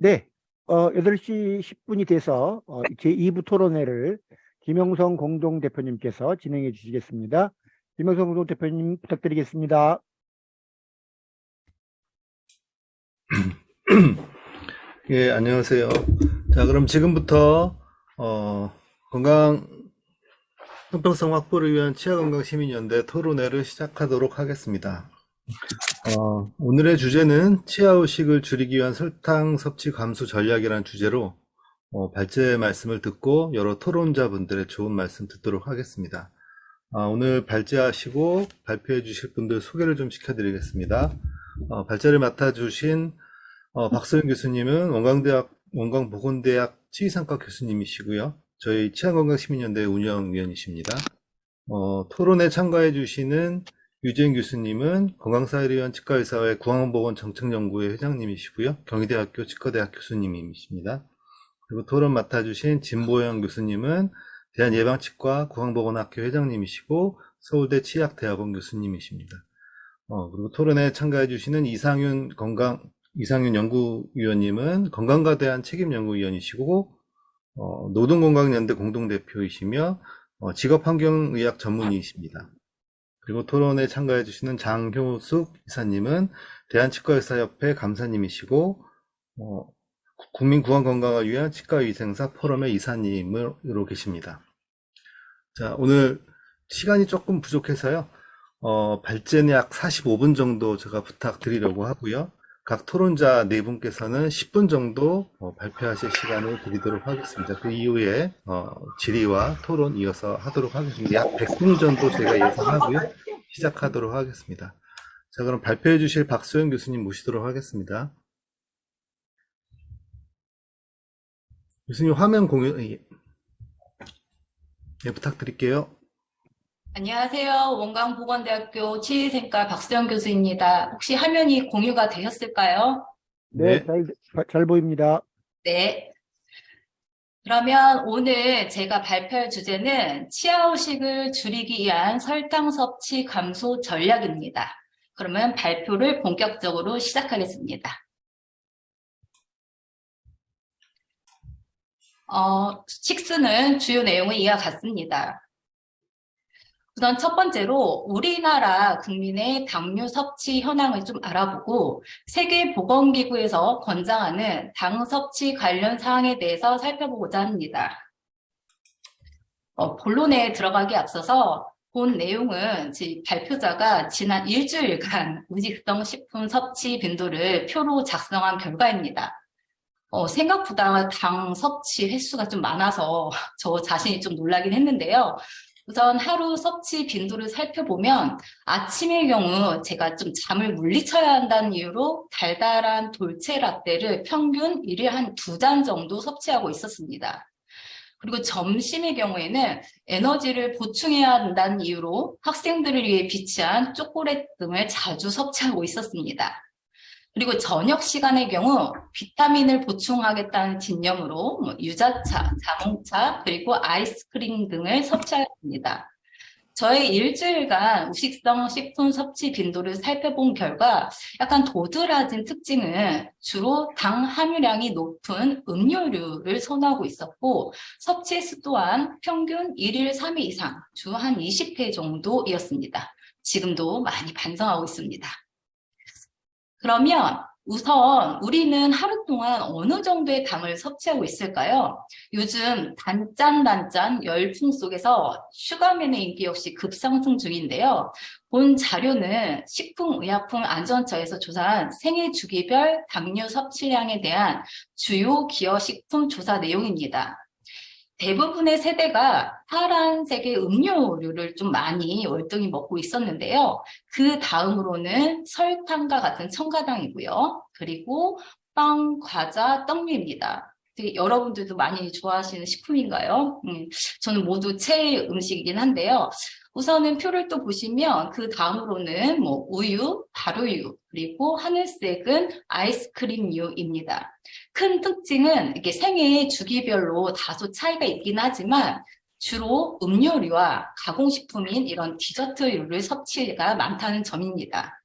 네, 8시 10분이 돼서 제2부 토론회를 김영성 공동대표님께서 진행해 주시겠습니다. 김영성 공동대표님 부탁드리겠습니다. 예, 안녕하세요. 자, 그럼 지금부터 건강 형평성 확보를 위한 치아건강시민연대 토론회를 시작하도록 하겠습니다. 오늘의 주제는 치아의식을 줄이기 위한 설탕 섭취 감소 전략이라는 주제로 발제 말씀을 듣고 여러 토론자분들의 좋은 말씀 듣도록 하겠습니다. 오늘 발제하시고 발표해 주실 분들 소개를 좀 시켜드리겠습니다. 발제를 맡아주신 박소영 교수님은 원광보건대학 치의상과 교수님이시고요. 저희 치아건강시민연대 운영위원이십니다. 토론에 참가해 주시는 유재인 교수님은 건강사회위원 치과의사회 구강보건정책연구회 회장님이시고요. 경희대학교 치과대학 교수님이십니다. 그리고 토론 맡아주신 진보영 교수님은 대한예방치과 구강보건학회 회장님이시고 서울대 치의학대학원 교수님이십니다. 그리고 토론에 참가해 주시는 이상윤 연구위원님은 건강과대한 책임연구위원이시고 노동건강연대 공동대표이시며 직업환경의학 전문의이십니다. 그리고 토론에 참가해 주시는 장효숙 이사님은 대한치과의사협회 감사님이시고 국민구강건강을 위한 치과위생사 포럼의 이사님으로 계십니다. 자, 오늘 시간이 조금 부족해서요. 발제는 약 45분 정도 제가 부탁드리려고 하고요. 각 토론자 4분께서는 10분 정도 발표하실 시간을 드리도록 하겠습니다. 그 이후에 질의와 토론 이어서 하도록 하겠습니다. 약 100분 정도 제가 예상하고요. 시작하도록 하겠습니다. 자, 그럼 발표해 주실 박소영 교수님 모시도록 하겠습니다. 교수님 화면 공유 부탁드릴게요. 안녕하세요. 원광보건대학교 치의생과 박수영 교수입니다. 혹시 화면이 공유가 되셨을까요? 네, 잘 보입니다. 네. 그러면 오늘 제가 발표할 주제는 치아의식을 줄이기 위한 설탕 섭취 감소 전략입니다. 그러면 발표를 본격적으로 시작하겠습니다. 식스는 주요 내용은 이와 같습니다. 우선 첫 번째로 우리나라 국민의 당뇨 섭취 현황을 좀 알아보고 세계보건기구에서 권장하는 당 섭취 관련 사항에 대해서 살펴보고자 합니다. 본론에 들어가기 앞서서 본 내용은 발표자가 지난 일주일간 의식성 식품 섭취 빈도를 표로 작성한 결과입니다. 생각보다 당 섭취 횟수가 좀 많아서 저 자신이 좀 놀라긴 했는데요. 우선 하루 섭취 빈도를 살펴보면 아침의 경우 제가 좀 잠을 물리쳐야 한다는 이유로 달달한 돌체 라떼를 평균 일일에 한 2잔 정도 섭취하고 있었습니다. 그리고 점심의 경우에는 에너지를 보충해야 한다는 이유로 학생들을 위해 비치한 초콜릿 등을 자주 섭취하고 있었습니다. 그리고 저녁 시간의 경우 비타민을 보충하겠다는 진념으로 유자차, 자몽차, 그리고 아이스크림 등을 섭취하였습니다. 저의 일주일간 의식성 식품 섭취 빈도를 살펴본 결과 약간 도드라진 특징은 주로 당 함유량이 높은 음료류를 선호하고 있었고 섭취 횟수 또한 평균 1일 3회 이상, 주 한 20회 정도이었습니다. 지금도 많이 반성하고 있습니다. 그러면 우선 우리는 하루 동안 어느 정도의 당을 섭취하고 있을까요? 요즘 단짠 열풍 속에서 슈가맨의 인기 역시 급상승 중인데요. 본 자료는 식품의약품안전처에서 조사한 생애 주기별 당뇨 섭취량에 대한 주요 기여식품 조사 내용입니다. 대부분의 세대가 파란색의 음료류를 좀 많이 월등히 먹고 있었는데요. 그 다음으로는 설탕과 같은 첨가당이고요. 그리고 빵, 과자, 떡류입니다. 되게 여러분들도 많이 좋아하시는 식품인가요? 저는 모두 최애 음식이긴 한데요. 우선은 표를 또 보시면 그 다음으로는 우유, 발우유, 그리고 하늘색은 아이스크림류입니다. 큰 특징은 이게 생애 주기별로 다소 차이가 있긴 하지만 주로 음료류와 가공식품인 이런 디저트류를 섭취가 많다는 점입니다.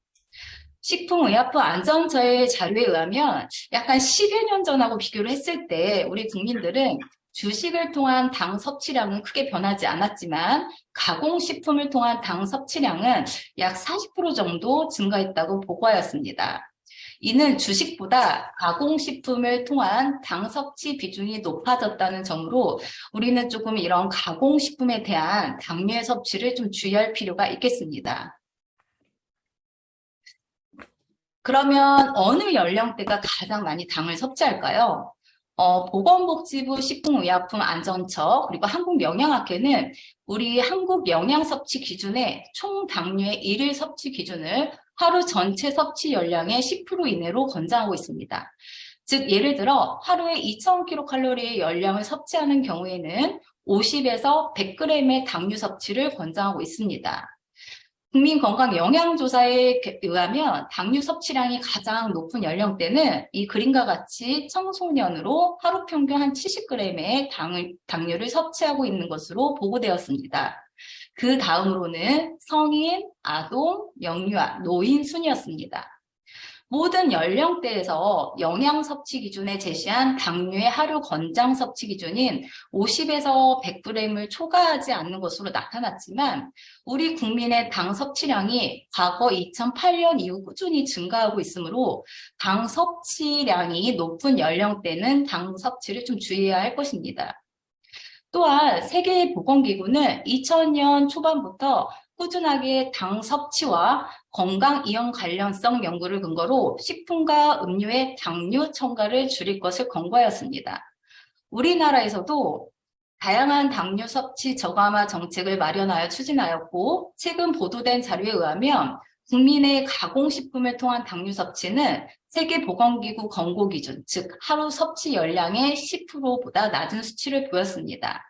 식품의약품 안전처의 자료에 의하면 약간 10여 년 전하고 비교를 했을 때 우리 국민들은 주식을 통한 당 섭취량은 크게 변하지 않았지만 가공식품을 통한 당 섭취량은 약 40% 정도 증가했다고 보고하였습니다. 이는 주식보다 가공식품을 통한 당 섭취 비중이 높아졌다는 점으로 우리는 조금 이런 가공식품에 대한 당류의 섭취를 좀 주의할 필요가 있겠습니다. 그러면 어느 연령대가 가장 많이 당을 섭취할까요? 보건복지부 식품의약품안전처 그리고 한국영양학회는 우리 한국 영양섭취 기준의 총 당류의 일일 섭취 기준을 하루 전체 섭취 열량의 10% 이내로 권장하고 있습니다. 즉 예를 들어 하루에 2000kcal의 열량을 섭취하는 경우에는 50에서 100g의 당류 섭취를 권장하고 있습니다. 국민건강영양조사에 의하면 당류 섭취량이 가장 높은 연령대는 이 그림과 같이 청소년으로 하루 평균 한 70g의 당류를 섭취하고 있는 것으로 보고되었습니다. 그 다음으로는 성인, 아동, 영유아, 노인 순이었습니다. 모든 연령대에서 영양 섭취 기준에 제시한 당류의 하루 권장 섭취 기준인 50에서 100g을 초과하지 않는 것으로 나타났지만 우리 국민의 당 섭취량이 과거 2008년 이후 꾸준히 증가하고 있으므로 당 섭취량이 높은 연령대는 당 섭취를 좀 주의해야 할 것입니다. 또한 세계보건기구는 2000년 초반부터 꾸준하게 당 섭취와 건강 이용 관련성 연구를 근거로 식품과 음료의 당류 첨가를 줄일 것을 권고하였습니다. 우리나라에서도 다양한 당류 섭취 저감화 정책을 마련하여 추진하였고 최근 보도된 자료에 의하면 국민의 가공식품을 통한 당류 섭취는 세계보건기구 권고 기준, 즉 하루 섭취 열량의 10%보다 낮은 수치를 보였습니다.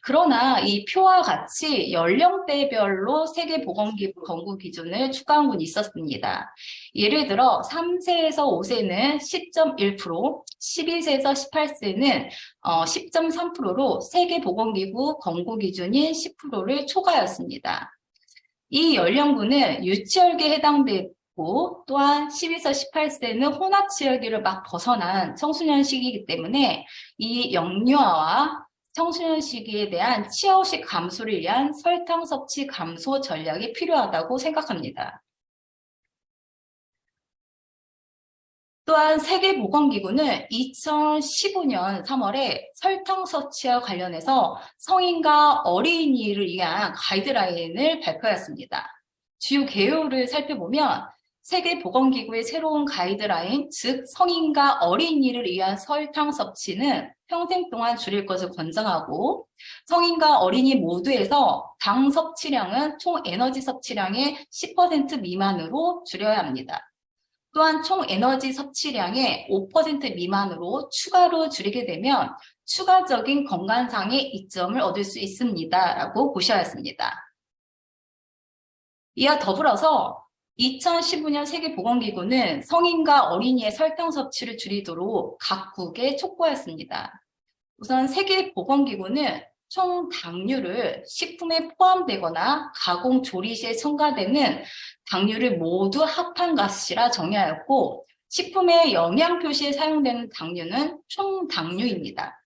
그러나 이 표와 같이 연령대별로 세계보건기구 권고 기준을 추가한 건 있었습니다. 예를 들어 3세에서 5세는 10.1%, 12세에서 18세는 10.3%로 세계보건기구 권고 기준인 10%를 초과하였습니다. 이 연령군은 유치열기에 해당되고 또한 12에서 18세는 혼합치열기를 막 벗어난 청소년 시기이기 때문에 이 영유아와 청소년 시기에 대한 치아후식 감소를 위한 설탕 섭취 감소 전략이 필요하다고 생각합니다. 또한 세계보건기구는 2015년 3월에 설탕 섭취와 관련해서 성인과 어린이를 위한 가이드라인을 발표하였습니다. 주요 개요를 살펴보면 세계보건기구의 새로운 가이드라인, 즉 성인과 어린이를 위한 설탕 섭취는 평생 동안 줄일 것을 권장하고 성인과 어린이 모두에서 당 섭취량은 총 에너지 섭취량의 10% 미만으로 줄여야 합니다. 또한 총 에너지 섭취량의 5% 미만으로 추가로 줄이게 되면 추가적인 건강상의 이점을 얻을 수 있습니다. 라고 보셔야 했습니다. 이와 더불어서 2015년 세계보건기구는 성인과 어린이의 설탕 섭취를 줄이도록 각국에 촉구하였습니다. 우선 세계보건기구는 총 당류를 식품에 포함되거나 가공 조리 시에 첨가되는 당류를 모두 합한 것이라 정의하였고 식품의 영양 표시에 사용되는 당류는 총 당류입니다.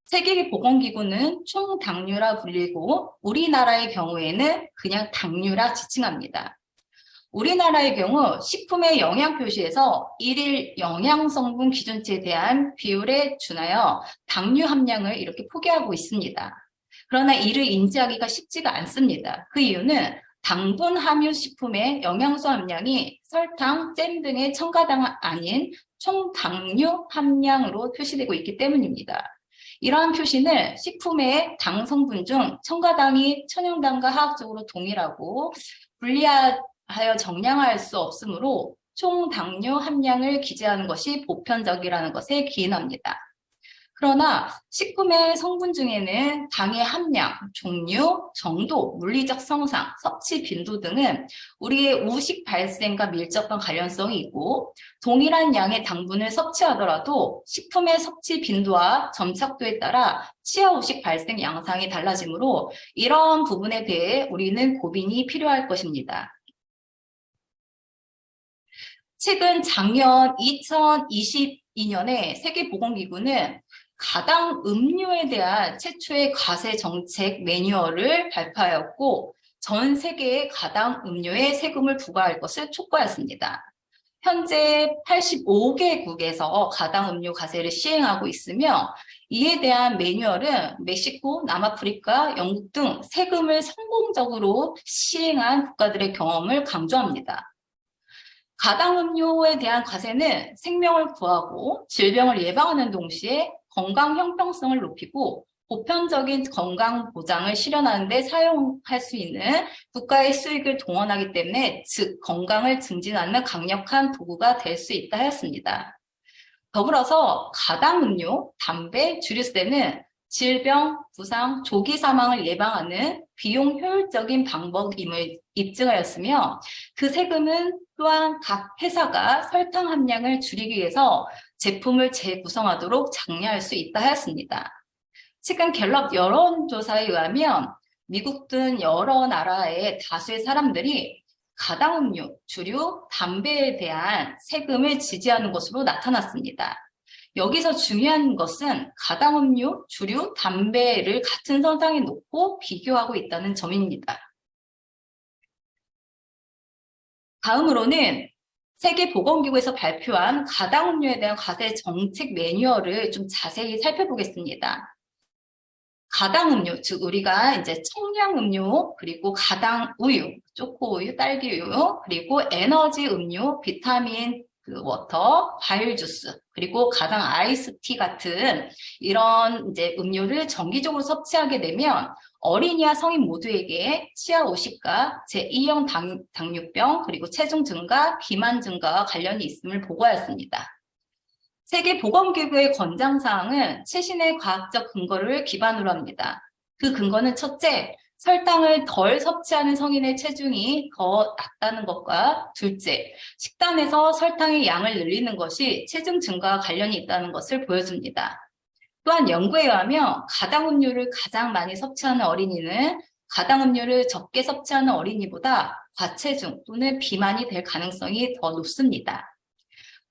세계보건기구는 총 당류라 불리고 우리나라의 경우에는 그냥 당류라 지칭합니다. 우리나라의 경우 식품의 영양 표시에서 일일 영양성분 기준치에 대한 비율에 준하여 당류 함량을 이렇게 표기하고 있습니다. 그러나 이를 인지하기가 쉽지가 않습니다. 그 이유는 당분 함유 식품의 영양소 함량이 설탕, 잼 등의 첨가당 아닌 총 당류 함량으로 표시되고 있기 때문입니다. 이러한 표시는 식품의 당 성분 중 첨가당이 천연당과 화학적으로 동일하고 분리하여 정량할 수 없으므로 총 당류 함량을 기재하는 것이 보편적이라는 것에 기인합니다. 그러나 식품의 성분 중에는 당의 함량, 종류, 정도, 물리적 성상, 섭취 빈도 등은 우리의 우식 발생과 밀접한 관련성이 있고 동일한 양의 당분을 섭취하더라도 식품의 섭취 빈도와 점착도에 따라 치아 우식 발생 양상이 달라지므로 이러한 부분에 대해 우리는 고민이 필요할 것입니다. 최근 작년 2022년에 세계보건기구는 가당 음료에 대한 최초의 과세 정책 매뉴얼을 발표하였고 전 세계의 가당 음료에 세금을 부과할 것을 촉구하였습니다. 현재 85개국에서 가당 음료 과세를 시행하고 있으며 이에 대한 매뉴얼은 멕시코, 남아프리카, 영국 등 세금을 성공적으로 시행한 국가들의 경험을 강조합니다. 가당 음료에 대한 과세는 생명을 구하고 질병을 예방하는 동시에 건강 형평성을 높이고 보편적인 건강 보장을 실현하는 데 사용할 수 있는 국가의 수익을 동원하기 때문에 즉 건강을 증진하는 강력한 도구가 될 수 있다 하였습니다. 더불어서 가당 음료, 담배, 주류세는 질병, 부상, 조기 사망을 예방하는 비용 효율적인 방법임을 입증하였으며 그 세금은 또한 각 회사가 설탕 함량을 줄이기 위해서 제품을 재구성하도록 장려할 수 있다 하였습니다. 최근 갤럽 여론조사에 의하면 미국 등 여러 나라의 다수의 사람들이 가당 음료, 주류, 담배에 대한 세금을 지지하는 것으로 나타났습니다. 여기서 중요한 것은 가당 음료, 주류, 담배를 같은 선상에 놓고 비교하고 있다는 점입니다. 다음으로는 세계보건기구에서 발표한 가당 음료에 대한 과세 정책 매뉴얼을 좀 자세히 살펴보겠습니다. 가당 음료, 즉 우리가 이제 청량 음료, 그리고 가당 우유, 초코 우유, 딸기 우유, 그리고 에너지 음료, 비타민 워터, 과일 주스, 그리고 가당 아이스티 같은 이런 이제 음료를 정기적으로 섭취하게 되면 어린이와 성인 모두에게 치아 오십과 제2형 당뇨병, 그리고 체중 증가, 비만 증가와 관련이 있음을 보고하였습니다. 세계보건기구의 권장사항은 최신의 과학적 근거를 기반으로 합니다. 그 근거는 첫째, 설탕을 덜 섭취하는 성인의 체중이 더 낮다는 것과 둘째, 식단에서 설탕의 양을 늘리는 것이 체중 증가와 관련이 있다는 것을 보여줍니다. 또한 연구에 의하면 가당 음료를 가장 많이 섭취하는 어린이는 가당 음료를 적게 섭취하는 어린이보다 과체중 또는 비만이 될 가능성이 더 높습니다.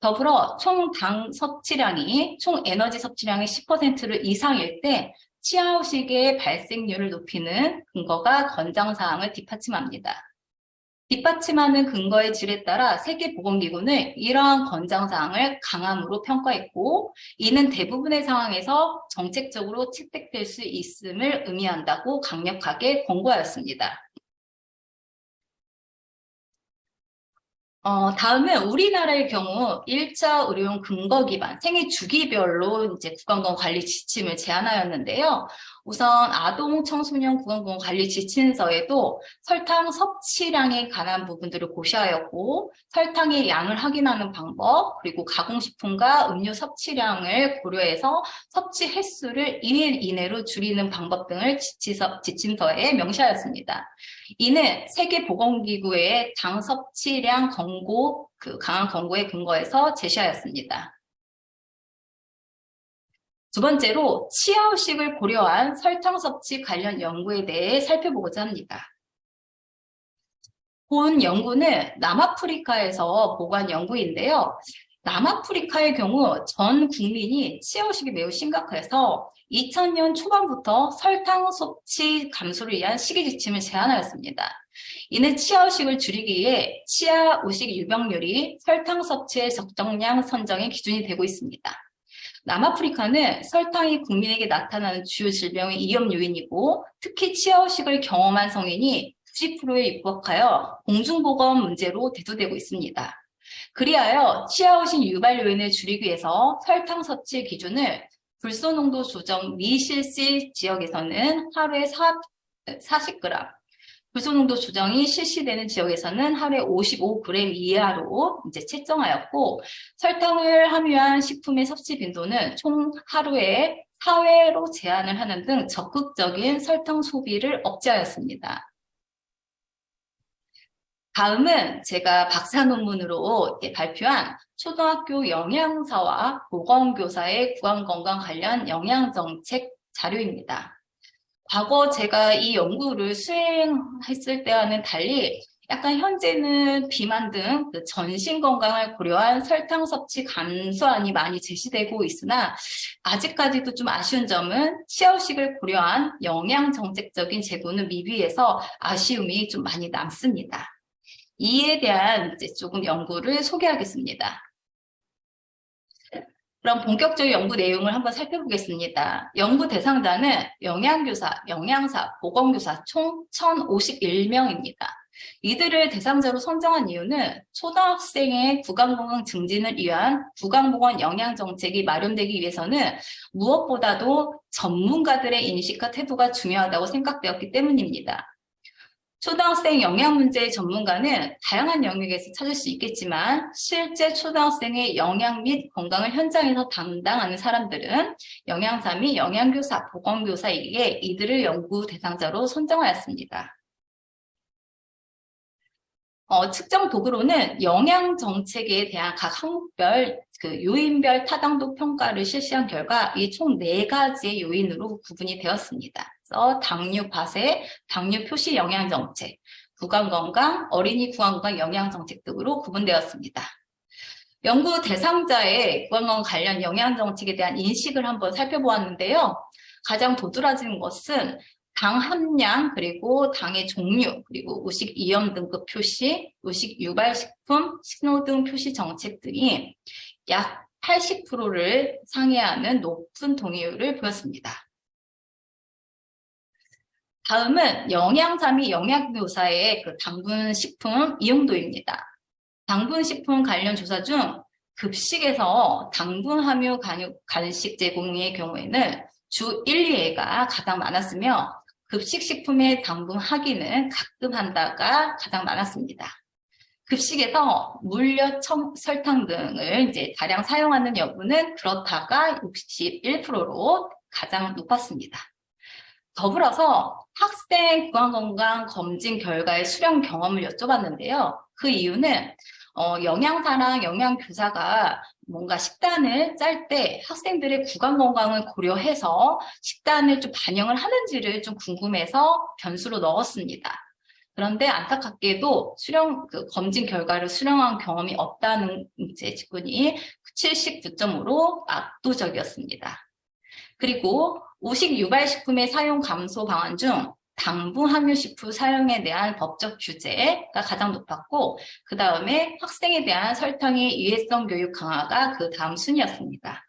더불어 총 당 섭취량이 총 에너지 섭취량의 10%를 이상일 때 치아후식의 발생률을 높이는 근거가 권장사항을 뒷받침합니다. 뒷받침하는 근거의 질에 따라 세계보건기구는 이러한 권장사항을 강함으로 평가했고 이는 대부분의 상황에서 정책적으로 채택될 수 있음을 의미한다고 강력하게 권고하였습니다. 다음은 우리나라의 경우 1차 의료용 근거 기반 생애 주기별로 이제 구강건강 관리 지침을 제안하였는데요. 우선 아동 청소년 구강건강 관리 지침서에도 설탕 섭취량에 관한 부분들을 고시하였고 설탕의 양을 확인하는 방법 그리고 가공식품과 음료 섭취량을 고려해서 섭취 횟수를 1일 이내로 줄이는 방법 등을 지침서에 명시하였습니다. 이는 세계보건기구의 당 섭취량 권고, 강한 권고에 근거해서 제시하였습니다. 두 번째로 치아후식을 고려한 설탕 섭취 관련 연구에 대해 살펴보고자 합니다. 본 연구는 남아프리카에서 보고한 연구인데요. 남아프리카의 경우 전 국민이 치아후식이 매우 심각해서 2000년 초반부터 설탕 섭취 감소를 위한 시기 지침을 제안하였습니다. 이는 치아후식을 줄이기 위해 치아후식 유병률이 설탕 섭취의 적정량 선정의 기준이 되고 있습니다. 남아프리카는 설탕이 국민에게 나타나는 주요 질병의 위험 요인이고 특히 치아후식을 경험한 성인이 90%에 육박하여 공중보건 문제로 대두되고 있습니다. 그리하여 치아후식 유발 요인을 줄이기 위해서 설탕 섭취 기준을 불소농도 조정 미실시 지역에서는 하루에 40g, 불소농도 조정이 실시되는 지역에서는 하루에 55g 이하로 이제 채정하였고, 설탕을 함유한 식품의 섭취 빈도는 총 하루에 4회로 제한을 하는 등 적극적인 설탕 소비를 억제하였습니다. 다음은 제가 박사 논문으로 발표한 초등학교 영양사와 보건교사의 구강건강 관련 영양정책 자료입니다. 과거 제가 이 연구를 수행했을 때와는 달리 약간 현재는 비만 등 그 전신 건강을 고려한 설탕 섭취 감소안이 많이 제시되고 있으나 아직까지도 좀 아쉬운 점은 치아후식을 고려한 영양 정책적인 제도는 미비해서 아쉬움이 좀 많이 남습니다. 이에 대한 이제 조금 연구를 소개하겠습니다. 그럼 본격적인 연구 내용을 한번 살펴보겠습니다. 연구 대상자는 영양교사, 영양사, 보건교사 총 1,051명입니다. 이들을 대상자로 선정한 이유는 초등학생의 구강건강 증진을 위한 구강보건 영양정책이 마련되기 위해서는 무엇보다도 전문가들의 인식과 태도가 중요하다고 생각되었기 때문입니다. 초등학생 영양 문제의 전문가는 다양한 영역에서 찾을 수 있겠지만 실제 초등학생의 영양 및 건강을 현장에서 담당하는 사람들은 영양사 및 영양교사, 보건교사에게 이들을 연구 대상자로 선정하였습니다. 측정 도구로는 영양 정책에 대한 각 항목별 그 요인별 타당도 평가를 실시한 결과 이 총 4가지의 요인으로 구분이 되었습니다. 그래서 당뇨 파쇄, 당뇨 표시 영양 정책, 구강 건강, 어린이 구강 건강 영양 정책 등으로 구분되었습니다. 연구 대상자의 구강 건강 관련 영양 정책에 대한 인식을 한번 살펴보았는데요. 가장 도드라진 것은 당 함량, 그리고 당의 종류, 그리고 의식 위험 등급 표시, 의식 유발식품, 신호등 표시 정책 등이 약 80%를 상회하는 높은 동의율을 보였습니다. 다음은 영양사 및 영양교사의 그 당분식품 이용도입니다. 당분식품 관련 조사 중 급식에서 당분 함유 간식 제공의 경우에는 주 1, 2회가 가장 많았으며 급식식품의 당분 확인은 가끔 한다가 가장 많았습니다. 급식에서 물엿, 설탕 등을 이제 다량 사용하는 여부는 그렇다가 61%로 가장 높았습니다. 더불어서 학생 구강건강 검진 결과의 수령 경험을 여쭤봤는데요. 그 이유는 영양사랑 영양교사가 뭔가 식단을 짤 때 학생들의 구강 건강을 고려해서 식단을 좀 반영을 하는지를 좀 궁금해서 변수로 넣었습니다. 그런데 안타깝게도 검진 결과를 수령한 경험이 없다는 이제 직군이 79.5로 압도적이었습니다. 그리고 우식 유발식품의 사용 감소 방안 중 당분 함유식품 사용에 대한 법적 규제가 가장 높았고 그 다음에 학생에 대한 설탕의 유해성 교육 강화가 그 다음 순위였습니다.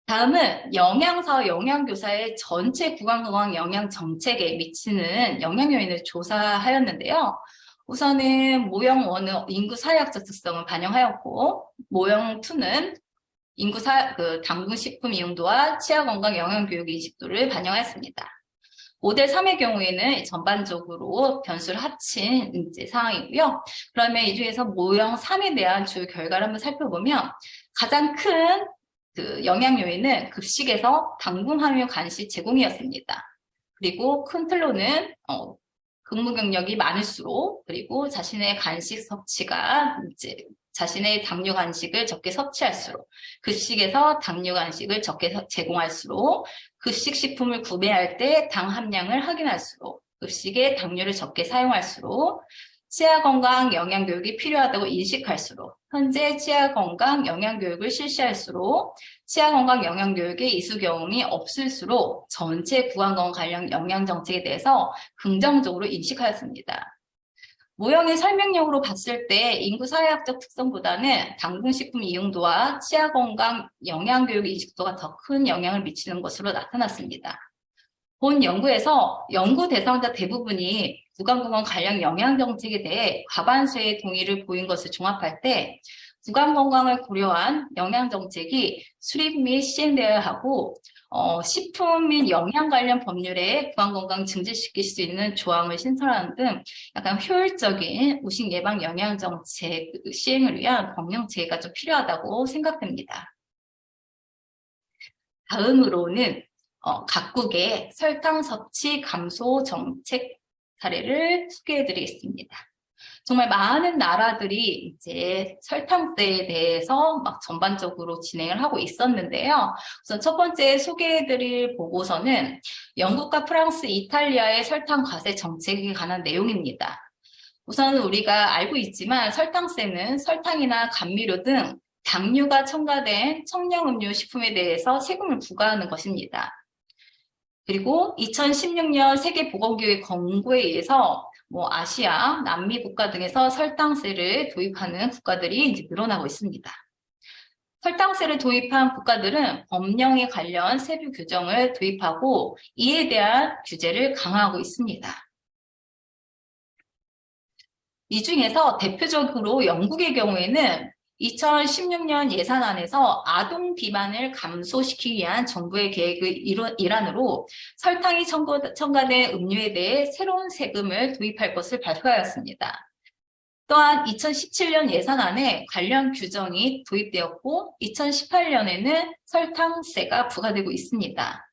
다음은 영양사와 영양교사의 전체 구강건강 영양 정책에 미치는 영향 요인을 조사하였는데요. 우선은 모형 1은 인구 사회학적 특성을 반영하였고 모형 2는 당분 식품 이용도와 치아 건강 영양 교육 인식도를 반영했습니다. 모델 3의 경우에는 전반적으로 변수를 합친 이제 상황이고요. 그러면 이 중에서 모형 3에 대한 주요 결과를 한번 살펴보면 가장 큰 그 영양 요인은 급식에서 당분 함유 간식 제공이었습니다. 그리고 큰 틀로는 근무 경력이 많을수록 그리고 자신의 간식 섭취가 이제 자신의 당뇨 간식을 적게 섭취할수록 급식에서 당뇨 간식을 적게 제공할수록 급식 식품을 구매할 때 당 함량을 확인할수록 급식에 당뇨를 적게 사용할수록 치아 건강 영양 교육이 필요하다고 인식할수록 현재 치아 건강 영양 교육을 실시할수록 치아 건강 영양 교육의 이수 경험이 없을수록 전체 구강 건강 관련 영양 정책에 대해서 긍정적으로 인식하였습니다. 모형의 설명력으로 봤을 때 인구 사회학적 특성보다는 당분식품 이용도와 치아 건강 영양 교육 인식도가 더 큰 영향을 미치는 것으로 나타났습니다. 본 연구에서 연구 대상자 대부분이 구강건강 관련 영양 정책에 대해 과반수의 동의를 보인 것을 종합할 때 구강건강을 고려한 영양 정책이 수립 및 시행되어야 하고 식품 및 영양 관련 법률에 구강건강 증진시킬 수 있는 조항을 신설하는 등 약간 효율적인 우식 예방 영양 정책 시행을 위한 법령 체계가 좀 필요하다고 생각됩니다. 다음으로는 각국의 설탕 섭취 감소 정책 사례를 소개해 드리겠습니다. 정말 많은 나라들이 이제 설탕세에 대해서 막 전반적으로 진행을 하고 있었는데요. 우선 첫 번째 소개해드릴 보고서는 영국과 프랑스, 이탈리아의 설탕 과세 정책에 관한 내용입니다. 우선 우리가 알고 있지만 설탕세는 설탕이나 감미료 등 당류가 첨가된 청량음료 식품에 대해서 세금을 부과하는 것입니다. 그리고 2016년 세계보건기구의 권고에 의해서 아시아, 남미 국가 등에서 설탕세를 도입하는 국가들이 이제 늘어나고 있습니다. 설탕세를 도입한 국가들은 법령에 관련 세부 규정을 도입하고 이에 대한 규제를 강화하고 있습니다. 이 중에서 대표적으로 영국의 경우에는 2016년 예산안에서 아동 비만을 감소시키기 위한 정부의 계획의 일환으로 설탕이 첨가된 음료에 대해 새로운 세금을 도입할 것을 발표하였습니다. 또한 2017년 예산안에 관련 규정이 도입되었고 2018년에는 설탕세가 부과되고 있습니다.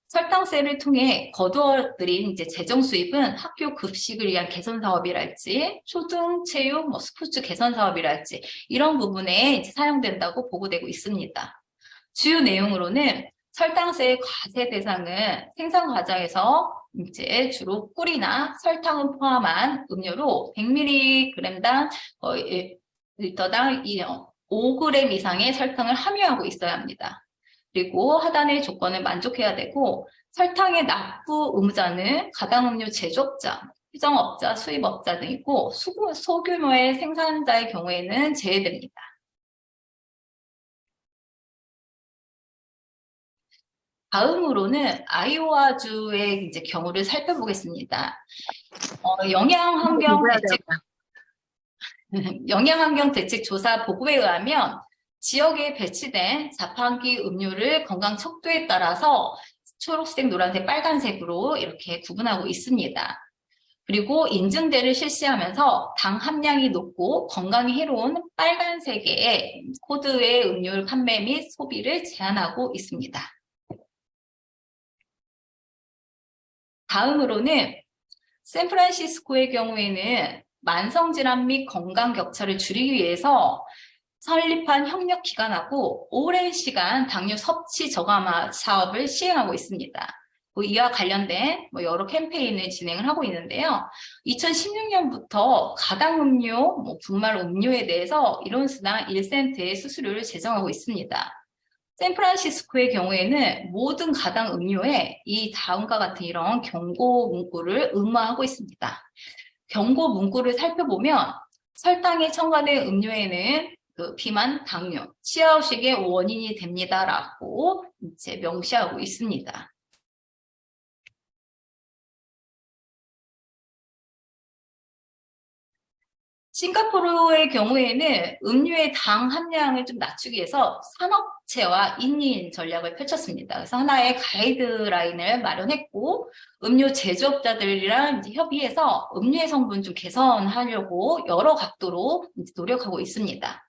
설탕세를 통해 거두어들인 이제 재정 수입은 학교 급식을 위한 개선 사업이랄지, 초등, 체육, 스포츠 개선 사업이랄지 이런 부분에 이제 사용된다고 보고되고 있습니다. 주요 내용으로는 설탕세의 과세 대상은 생산 과정에서 이제 주로 꿀이나 설탕을 포함한 음료로 100mg당 리터당 5g 이상의 설탕을 함유하고 있어야 합니다. 그리고 하단의 조건을 만족해야 되고 설탕의 납부 의무자는 가당음료 제조업자, 희정업자, 수입업자 등이고 소규모의 생산자의 경우에는 제외됩니다. 다음으로는 아이오와주의 이제 경우를 살펴보겠습니다. 영양환경 대책 조사 보고에 의하면 지역에 배치된 자판기 음료를 건강 척도에 따라서 초록색, 노란색, 빨간색으로 이렇게 구분하고 있습니다. 그리고 인증제를 실시하면서 당 함량이 높고 건강에 해로운 빨간색의 코드의 음료 판매 및 소비를 제한하고 있습니다. 다음으로는 샌프란시스코의 경우에는 만성질환 및 건강 격차를 줄이기 위해서 설립한 협력기관하고 오랜 시간 당류 섭취 저감화 사업을 시행하고 있습니다. 이와 관련된 여러 캠페인을 진행을 하고 있는데요. 2016년부터 가당음료, 분말 음료에 대해서 1온스당 1센트의 수수료를 제정하고 있습니다. 샌프란시스코의 경우에는 모든 가당 음료에 이 다음과 같은 이런 경고 문구를 의무화하고 있습니다. 경고 문구를 살펴보면 설탕이 첨가된 음료에는 비만, 당뇨, 치아의식의 원인이 됩니다라고 이제 명시하고 있습니다. 싱가포르의 경우에는 음료의 당 함량을 좀 낮추기 위해서 산업체와 인인 전략을 펼쳤습니다. 그래서 하나의 가이드라인을 마련했고 음료 제조업자들이랑 이제 협의해서 음료의 성분 좀 개선하려고 여러 각도로 이제 노력하고 있습니다.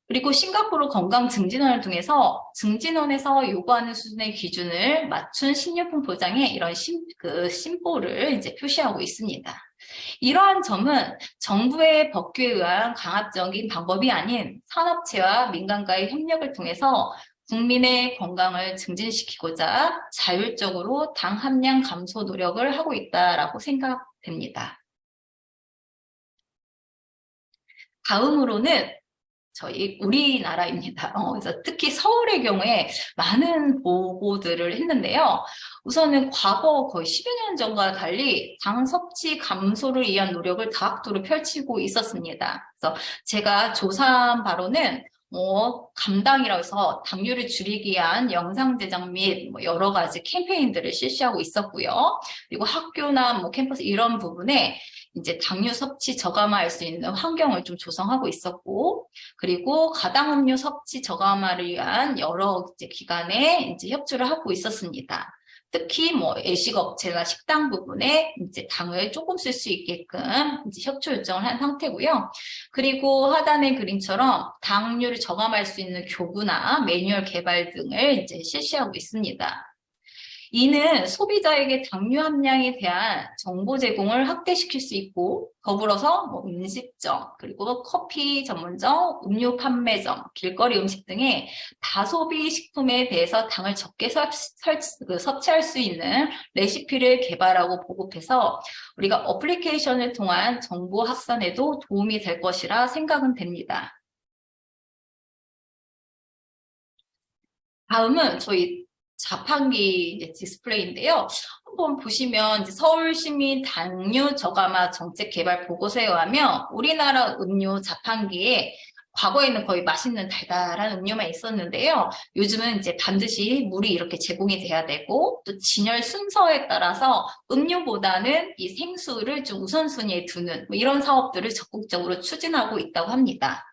그리고 싱가포르 건강증진원을 통해서 증진원에서 요구하는 수준의 기준을 맞춘 식료품 포장에 이런 심보를 이제 표시하고 있습니다. 이러한 점은 정부의 법규에 의한 강압적인 방법이 아닌 산업체와 민간과의 협력을 통해서 국민의 건강을 증진시키고자 자율적으로 당 함량 감소 노력을 하고 있다라고 생각됩니다. 다음으로는 우리나라입니다. 그래서 특히 서울의 경우에 많은 보고들을 했는데요. 우선은 과거 거의 10여 년 전과 달리 당 섭취 감소를 위한 노력을 다각도로 펼치고 있었습니다. 그래서 제가 조사한 바로는 감당이라고 해서 당류를 줄이기 위한 영상 제작 및 여러 가지 캠페인들을 실시하고 있었고요. 그리고 학교나 캠퍼스 이런 부분에 이제 당류 섭취 저감화할 수 있는 환경을 좀 조성하고 있었고, 그리고 가당음료 섭취 저감화를 위한 여러 이제 기관에 이제 협조를 하고 있었습니다. 특히 애식업체나 식당 부분에 이제 당을 조금 쓸 수 있게끔 이제 협조 요청을 한 상태고요. 그리고 하단의 그림처럼 당류를 저감할 수 있는 교구나 매뉴얼 개발 등을 이제 실시하고 있습니다. 이는 소비자에게 당류 함량에 대한 정보 제공을 확대시킬 수 있고, 더불어서 뭐 음식점, 그리고 커피 전문점, 음료 판매점, 길거리 음식 등의 다소비 식품에 대해서 당을 적게 섭취할 수 있는 레시피를 개발하고 보급해서 우리가 어플리케이션을 통한 정보 확산에도 도움이 될 것이라 생각은 됩니다. 다음은 저희 자판기 이제 디스플레이인데요. 한번 보시면 이제 서울시민 당뇨 저감화 정책 개발 보고서에 의하면 우리나라 음료 자판기에 과거에는 거의 맛있는 달달한 음료만 있었는데요. 요즘은 이제 반드시 물이 이렇게 제공이 돼야 되고, 또 진열 순서에 따라서 음료보다는 이 생수를 좀 우선순위에 두는 뭐 이런 사업들을 적극적으로 추진하고 있다고 합니다.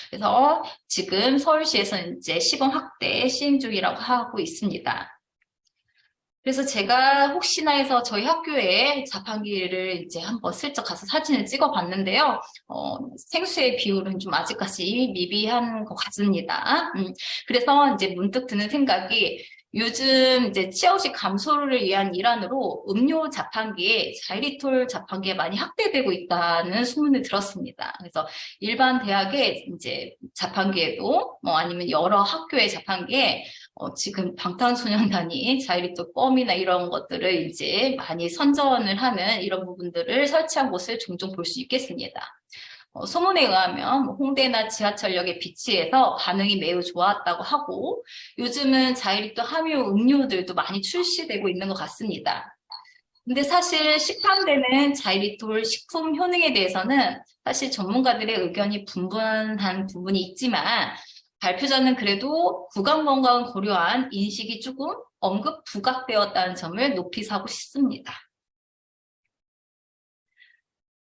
그래서 지금 서울시에서는 이제 시범 확대 시행 중이라고 하고 있습니다. 그래서 제가 혹시나 해서 저희 학교에 자판기를 이제 한번 슬쩍 가서 사진을 찍어 봤는데요. 생수의 비율은 좀 아직까지 미비한 것 같습니다. 그래서 이제 문득 드는 생각이 요즘 이제 취업식 감소를 위한 일환으로 음료 자판기에 자이리톨 자판기에 많이 확대되고 있다는 소문을 들었습니다. 그래서 일반 대학의 이제 자판기에도 뭐 아니면 여러 학교의 자판기에 지금 방탄소년단이 자이리톨 껌이나 이런 것들을 이제 많이 선전을 하는 이런 부분들을 설치한 곳을 종종 볼 수 있겠습니다. 소문에 의하면 홍대나 지하철역에 비치해서 반응이 매우 좋았다고 하고 요즘은 자이리톨 함유 음료들도 많이 출시되고 있는 것 같습니다. 근데 사실 시판되는 자이리톨 식품 효능에 대해서는 사실 전문가들의 의견이 분분한 부분이 있지만 발표자는 그래도 구강 건강을 고려한 인식이 조금 언급 부각되었다는 점을 높이 사고 싶습니다.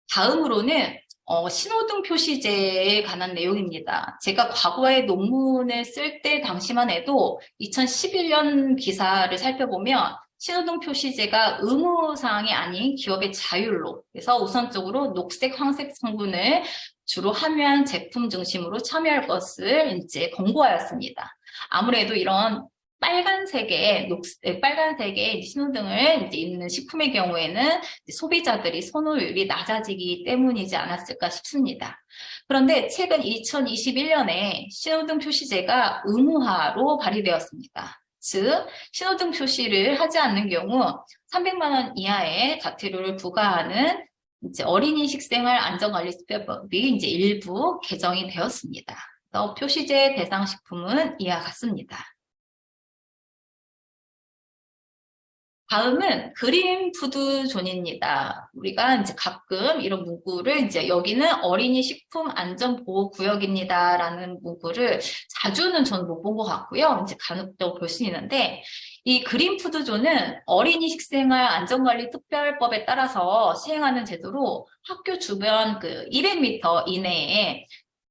다음으로는 신호등 표시제에 관한 내용입니다. 제가 과거에 논문을 쓸 때 당시만 해도 2011년 기사를 살펴보면 신호등 표시제가 의무사항이 아닌 기업의 자율로, 그래서 우선적으로 녹색, 황색 성분을 주로 함유한 제품 중심으로 참여할 것을 이제 권고하였습니다. 아무래도 이런 빨간색의 신호등을 이제 있는 식품의 경우에는 소비자들이 선호율이 낮아지기 때문이지 않았을까 싶습니다. 그런데 최근 2021년에 신호등 표시제가 의무화로 발의되었습니다. 즉, 신호등 표시를 하지 않는 경우 300만 원 이하의 과태료를 부과하는 이제 어린이 식생활 안전관리법이 이제 일부 개정이 되었습니다. 그래서 표시제 대상 식품은 이와 같습니다. 다음은 그린 푸드존입니다. 우리가 이제 가끔 이런 문구를 이제 여기는 어린이 식품 안전 보호 구역입니다라는 문구를 자주는 저는 못 본 것 같고요. 이제 간혹적으로 볼 수 있는데 이 그린 푸드존은 어린이 식생활 안전관리 특별법에 따라서 시행하는 제도로 학교 주변 그 200m 이내에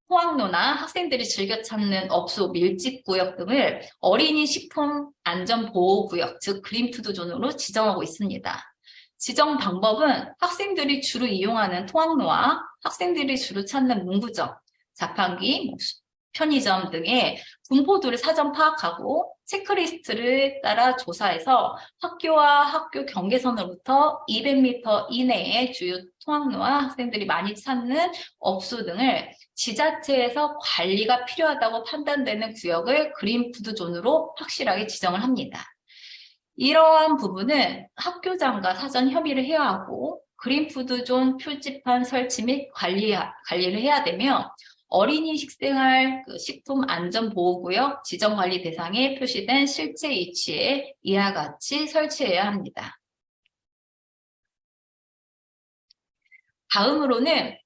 포항로나 학생들이 즐겨 찾는 업소 밀집구역 등을 어린이 식품 안전보호구역, 즉 그린푸드존으로 지정하고 있습니다. 지정 방법은 학생들이 주로 이용하는 통학로와 학생들이 주로 찾는 문구점, 자판기, 편의점 등의 분포도를 사전 파악하고 체크리스트를 따라 조사해서 학교와 학교 경계선으로부터 200m 이내의 주요 통학로와 학생들이 많이 찾는 업소 등을 지자체에서 관리가 필요하다고 판단되는 구역을 그린푸드존으로 확실하게 지정을 합니다. 이러한 부분은 학교장과 사전 협의를 해야 하고 그린푸드존 표지판 설치 및 관리를 해야 되며 어린이 식생활 식품 안전보호구역 지정관리 대상에 표시된 실제 위치에 이와 같이 설치해야 합니다. 다음으로는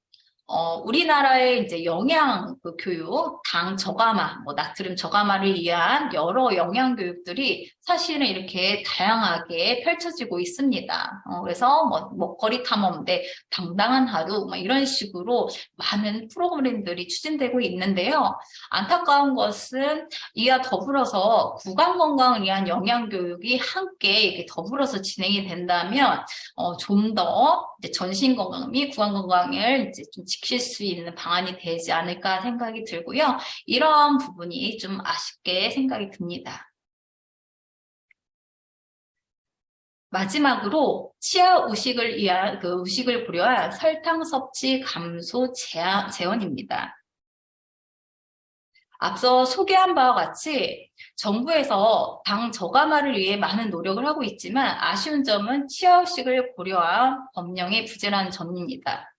우리나라의 이제 영양 교육, 당 저감화, 나트륨 저감화를 위한 여러 영양 교육들이 사실은 이렇게 다양하게 펼쳐지고 있습니다. 그래서 먹거리 탐험대, 당당한 하루, 이런 식으로 많은 프로그램들이 추진되고 있는데요. 안타까운 것은 이와 더불어서 구강 건강을 위한 영양 교육이 함께 이렇게 더불어서 진행이 된다면 좀 더 전신 건강 및 구강 건강을 이제 좀 지킬 수 있는 방안이 되지 않을까 생각이 들고요. 이러한 부분이 좀 아쉽게 생각이 듭니다. 마지막으로 치아 의식을 고려한 설탕 섭취 감소 제언입니다. 앞서 소개한 바와 같이 정부에서 당 저감화를 위해 많은 노력을 하고 있지만 아쉬운 점은 치아 의식을 고려한 법령의 부재라는 점입니다.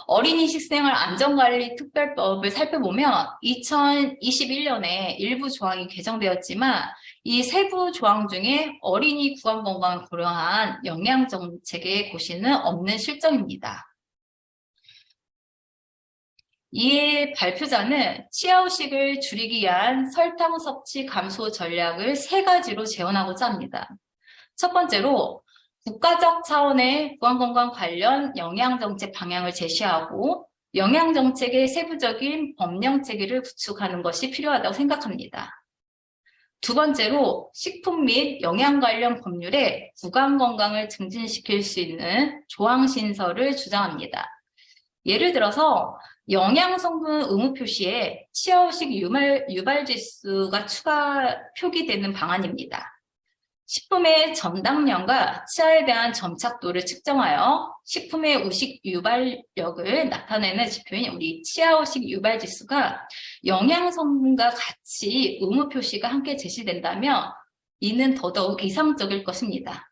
어린이 식생활 안전관리 특별법을 살펴보면 2021년에 일부 조항이 개정되었지만 이 세부 조항 중에 어린이 구강 건강을 고려한 영양 정책의 고시는 없는 실정입니다. 이에 발표자는 치아 의식을 줄이기 위한 설탕 섭취 감소 전략을 3가지로 제언하고자 합니다. 첫 번째로 국가적 차원의 구강건강 관련 영양정책 방향을 제시하고 영양정책의 세부적인 법령 체계를 구축하는 것이 필요하다고 생각합니다. 두 번째로 식품 및 영양 관련 법률에 구강건강을 증진시킬 수 있는 조항 신설을 주장합니다. 예를 들어서 영양성분 의무 표시에 치아의식 유발지수가 추가 표기되는 방안입니다. 식품의 전당량과 치아에 대한 점착도를 측정하여 식품의 의식 유발력을 나타내는 지표인 우리 치아 의식 유발 지수가 영양 성분과 같이 의무 표시가 함께 제시된다면 이는 더더욱 이상적일 것입니다.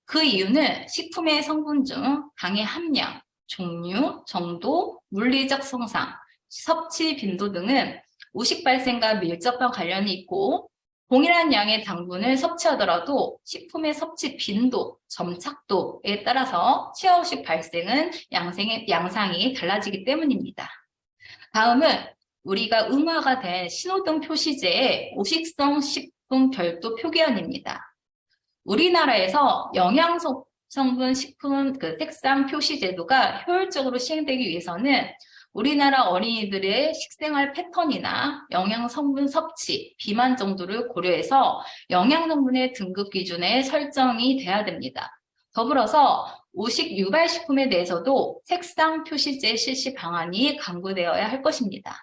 그 이유는 식품의 성분 중 당의 함량, 종류, 정도, 물리적 성상, 섭취 빈도 등은 의식 발생과 밀접한 관련이 있고 동일한 양의 당분을 섭취하더라도 식품의 섭취 빈도, 점착도에 따라서 치아의식 발생은 양상이 달라지기 때문입니다. 다음은 우리가 의무화가 된 신호등 표시제의 오식성 식품 별도 표기안입니다. 우리나라에서 영양성분 식품 색상 표시 제도가 효율적으로 시행되기 위해서는 우리나라 어린이들의 식생활 패턴이나 영양성분 섭취, 비만 정도를 고려해서 영양성분의 등급 기준에 설정이 돼야 됩니다. 더불어서 오식 유발식품에 대해서도 색상 표시제 실시 방안이 강구되어야 할 것입니다.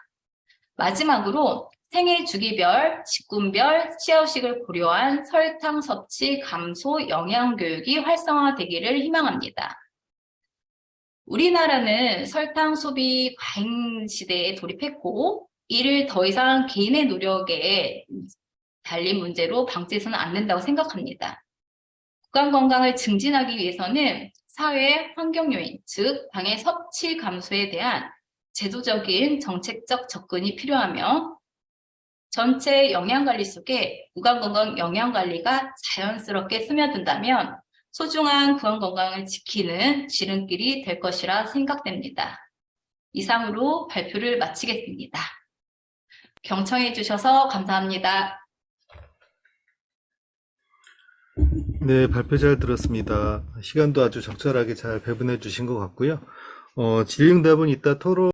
마지막으로 생애 주기별, 직군별 치아의식을 고려한 설탕 섭취 감소 영양교육이 활성화되기를 희망합니다. 우리나라는 설탕 소비 과잉 시대에 돌입했고 이를 더 이상 개인의 노력에 달린 문제로 방치해서는 안 된다고 생각합니다. 구강 건강을 증진하기 위해서는 사회 환경 요인, 즉 당의 섭취 감소에 대한 제도적인 정책적 접근이 필요하며 전체 영양관리 속에 구강건강 영양관리가 자연스럽게 스며든다면 소중한 구강건강을 지키는 지름길이 될 것이라 생각됩니다. 이상으로 발표를 마치겠습니다. 경청해 주셔서 감사합니다. 네, 발표 잘 들었습니다. 시간도 아주 적절하게 잘 배분해 주신 것 같고요. 질의응답은 이따 토론